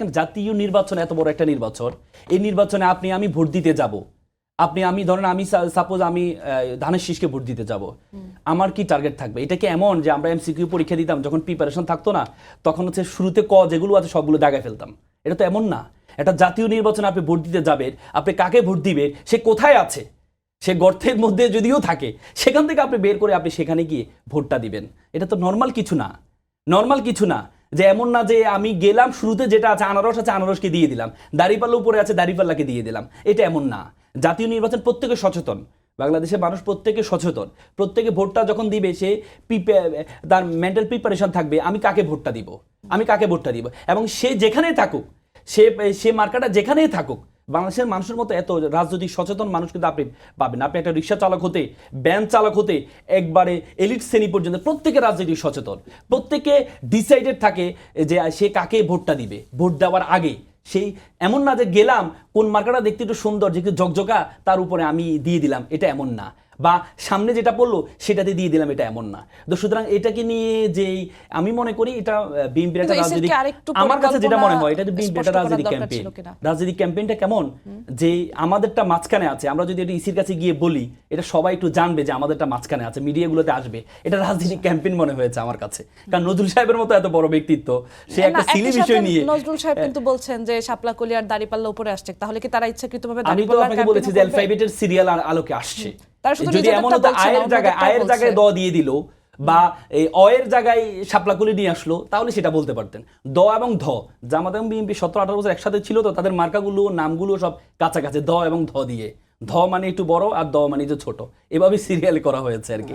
জাতীয় নির্বাচন এত বড় একটা নির্বাচন, এই নির্বাচনে আপনি আমি ভোট দিতে যাব, আমি ধরেন আমি সাপোজ আমি ধানের শীষকে ভোট দিতে যাব, আমার কি টার্গেট থাকবে? এটা কি এমন যে আমরা এমসিকিউ পরীক্ষা দিতাম যখন প্রিপারেশন থাকতো না, তখন হচ্ছে শুরুতে যেগুলো আছে সবগুলো দাগায় ফেলতাম? এটা তো এমন না। একটা জাতীয় নির্বাচনে আপনি ভোট দিতে যাবেন, আপনি কাকে ভোট দিবে, সে কোথায় আছে, সে গর্তের মধ্যে যদিও থাকে, সেখান থেকে আপনি বের করে আপনি সেখানে গিয়ে ভোটটা দিবেন। এটা তো নর্মাল কিছু না, নর্মাল কিছু না। যে এমন না যে আমি গেলাম শুরুতে যেটা আছে আনারস আছে আনারসকে দিয়ে দিলাম, দাঁড়িপাল্লা উপরে আছে দাঁড়িপাল্লাকে দিয়ে দিলাম, এটা এমন না। জাতীয় নির্বাচন প্রত্যেকে সচেতন, বাংলাদেশের মানুষ প্রত্যেকে সচেতন, প্রত্যেকে ভোটটা যখন দিবে সে তার মেন্টাল প্রিপারেশন থাকবে আমি কাকে ভোটটা দিব, আমি কাকে ভোটটা দিব, এবং সে যেখানেই থাকুক, সে মার্কাটা যেখানেই থাকুক, বাংলাদেশের মানুষের মতো এত রাজনৈতিক সচেতন মানুষ কিন্তু আপনি পাবেন। আপনি একটা রিক্সা চালক হতে, ব্যান চালক হতে একবারে এলিট শ্রেণী পর্যন্ত প্রত্যেকে রাজনৈতিক সচেতন, প্রত্যেকে ডিসাইডেড থাকে যে সে কাকে ভোটটা দিবে। ভোট দেওয়ার আগে সেই এমন না যে গেলাম কোন মার্কাটা দেখতে একটু সুন্দর যে ঝকঝকা তার উপরে আমি দিয়ে দিলাম, এটা এমন না। বা সামনে যেটা পড়লো সেটাতে দিয়ে দিলাম, এটা এমন না। তো সুতরাং এটাকে নিয়ে যে আমি মনে করি এটা বিএনপির একটা রাজনৈতিক, আমার কাছে যেটা মনে হয় এটা বিএনপির একটা রাজনৈতিক ক্যাম্পেইন। রাজনৈতিক ক্যাম্পেইনটা কেমন যে আমাদেরটা মাঝখানে আছে, আমরা যদি এটা ইসির কাছে গিয়ে বলি এটা সবাই একটু জানবে যে আমাদেরটা মাঝখানে আছে, মিডিয়াগুলোতে আসবে, এটা রাজনৈতিক ক্যাম্পেইন মনে হয়েছে আমার কাছে। কারণ নজরুল সাহেবের মতো এত বড় ব্যক্তিত্ব, সে একটা সিলি বিষয় নিয়ে। নজরুল সাহেব কিন্তু বলছেন যে শাপলাকলি আর দাড়িপাল্লা উপরে আসছে, তাহলে কি তারা ইচ্ছাকৃতভাবে আমি তো আপনাকে বলেছি যে অ্যালফাবেটের সিরিয়াল আলোকে আসছে। যদি এমন হতো আয়ের জায়গায় দ দিয়ে দিল বা এই অয়ের জায়গায় শাপলাকুলি নিয়ে আসলো, তাহলে সেটা বলতে পারতেন। দ এবং ধ, জামাত এবং বিএনপি 17-18 বছর একসাথে ছিল, তো তাদের মার্কাগুলো নামগুলো সব কাছাকাছি, দ এবং ধ দিয়ে। ধ মানে একটু বড় আর দ মানে যে ছোট, এভাবে সিরিয়াল করা হয়েছে আর কি।